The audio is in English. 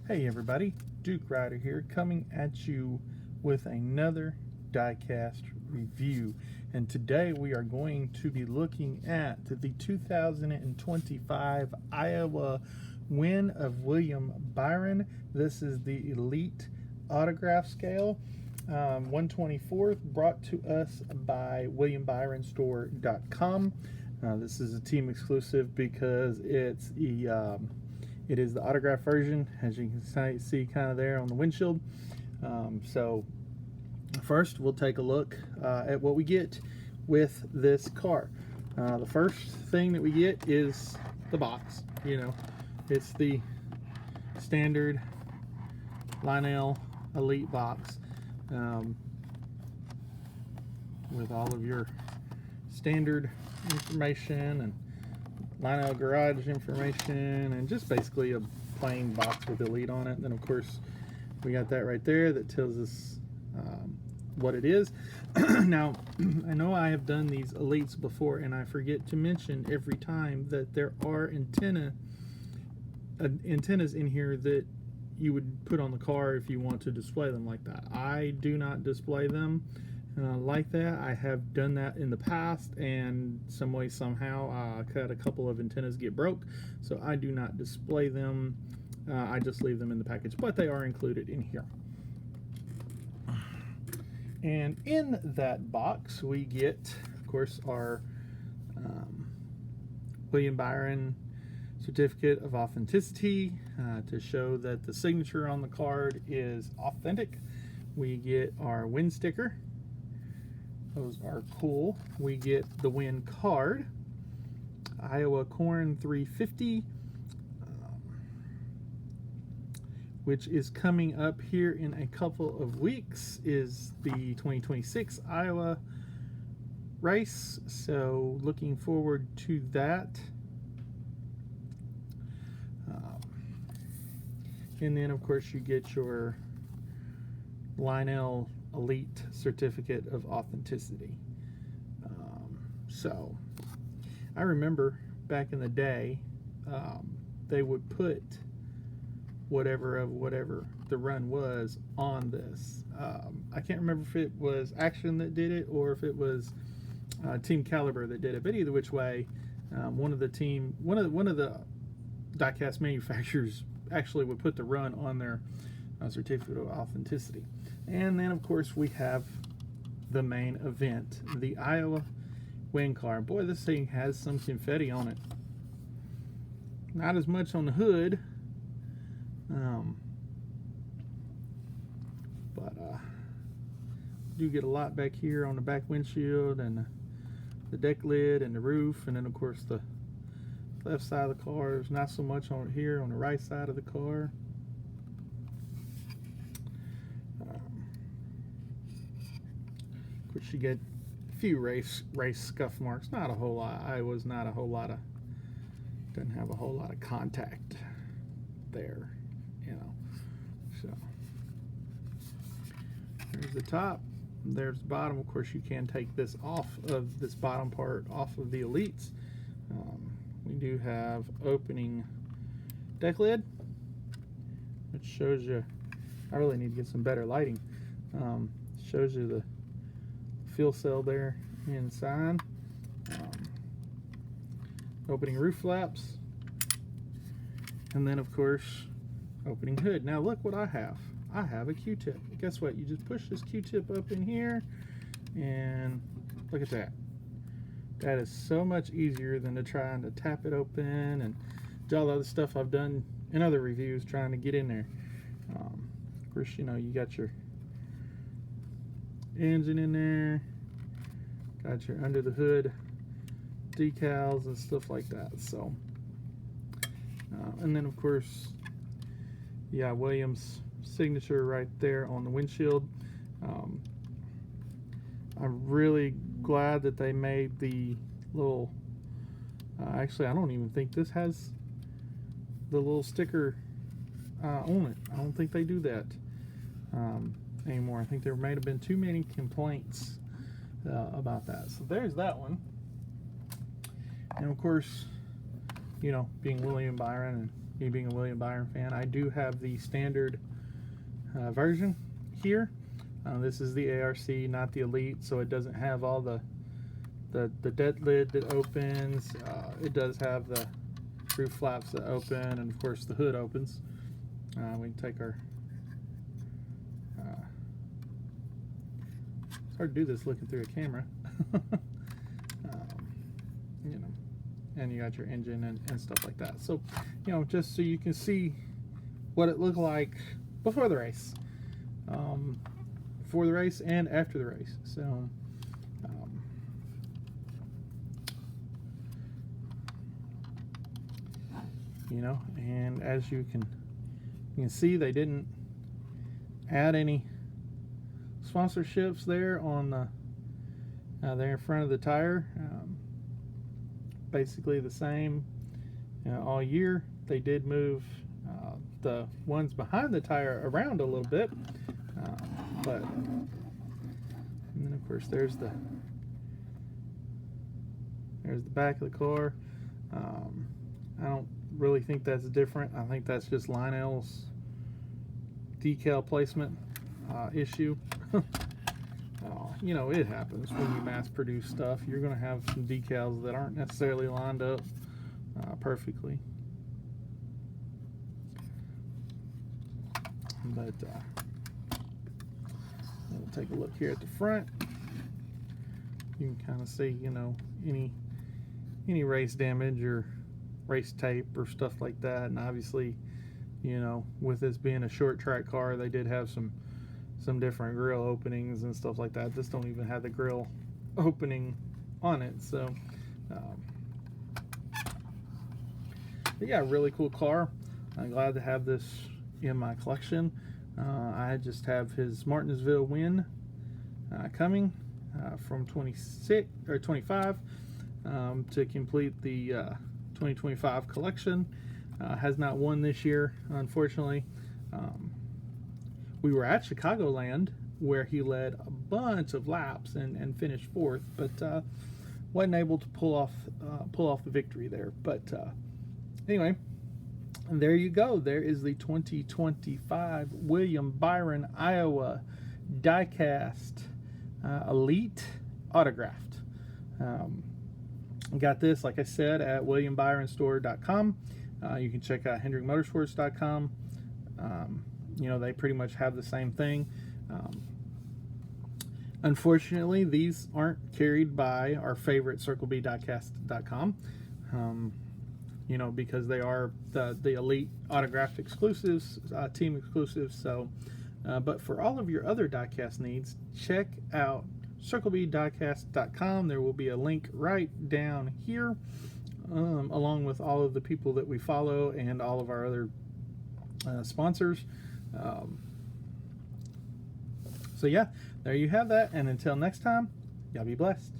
Hey everybody, Duke Rider here, coming at you with another Diecast review. And today we are going to be looking at the 2025 Iowa win of William Byron. This is the Elite Autograph Scale, 1/24, brought to us by WilliamByronStore.com. This is a team exclusive because it is the autograph version, as you can see kind of there on the windshield. So first we'll take a look at what we get with this car. The first thing that we get is the box. You know, it's the standard Lionel Elite box with all of your standard information and Lionel garage information, and just basically a plain box with Elite on it. And then of course we got that right there that tells us what it is. Now I know I have done these Elites before, and I forget to mention every time that there are antennas in here that you would put on the car if you want to display them like that. I do not display them like that. I have done that in the past, and some way somehow I had a couple of antennas get broke, so I do not display them. I just leave them in the package, but they are included in here. And in that box we get, of course, our William Byron certificate of authenticity to show that the signature on the card is authentic. We get our win sticker. Those are cool. We get the win card, Iowa Corn 350, which is coming up here in a couple of weeks, is the 2026 Iowa race. So looking forward to that. And then of course you get your Lionel Elite certificate of authenticity. So I remember back in the day, they would put whatever the run was on this. I can't remember if it was Action that did it or if it was Team Caliber that did it, but either which way, one of the diecast manufacturers actually would put the run on their certificate of authenticity. And then of course we have the main event, the Iowa win car. Boy, this thing has some confetti on it. Not as much on the hood, but do get a lot back here on the back windshield and the deck lid and the roof, and then of course the left side of the car. There's not so much on here on the right side of the car. Of course you get a few race scuff marks, not a whole lot. Iowa's not a whole lot of, doesn't have a whole lot of contact there, you know. So there's the top, there's the bottom. Of course you can take this off of this bottom part off of the Elites. We do have opening deck lid, which shows you, I really need to get some better lighting, shows you the fuel cell there inside. Opening roof flaps, and then of course opening hood. Now look what I have. I have a Q-tip. Guess what? You just push this Q-tip up in here, and look at that. That is so much easier than to trying to tap it open and do all the other stuff I've done in other reviews trying to get in there. Of course, you know, you got your engine in there, got your under the hood decals and stuff like that. So and then of course, yeah, Williams signature right there on the windshield. I'm really glad that they made the little actually I don't even think this has the little sticker on it. I don't think they do that anymore. I think there might have been too many complaints about that. So there's that one. And of course, you know, being William Byron and me being a William Byron fan. I do have the standard version here. This is the ARC, not the Elite, so it doesn't have all the dead lid that opens. It does have the roof flaps that open, and of course the hood opens. We can take our it's hard to do this looking through a camera. You know, and you got your engine and stuff like that. So, you know, just so you can see what it looked like before the race, and after the race. So, you know, and as you can see, they didn't add any sponsorships there on the there in front of the tire. Basically the same all year. They did move the ones behind the tire around a little bit, but and then of course there's the back of the car. I don't really think that's different. I think that's just Lionel's decal placement issue. You know, it happens when you mass produce stuff. You're going to have some decals that aren't necessarily lined up perfectly. But we'll take a look here at the front. You can kind of see, you know, any race damage or race tape or stuff like that. And obviously, you know, with this being a short track car, they did have some different grill openings and stuff like that. This don't even have the grill opening on it. So but yeah, really cool car. I'm glad to have this in my collection. I just have his Martinsville win coming from 26 or 25 to complete the 2025 collection. Has not won this year, unfortunately. We were at Chicagoland where he led a bunch of laps and finished fourth, but wasn't able to pull off the victory there. But anyway, there you go. There is the 2025 William Byron Iowa Diecast Elite autographed. Got this, like I said, at WilliamByronStore.com. You can check out HendrickMotorsports.com. You know, they pretty much have the same thing. Unfortunately, these aren't carried by our favorite CircleBDiecast.com. You know, because they are the elite autographed exclusives, team exclusives. So, but for all of your other diecast needs, check out CircleBDiecast.com. There will be a link right down here, along with all of the people that we follow and all of our other sponsors. So yeah, there you have that, and until next time, y'all be blessed.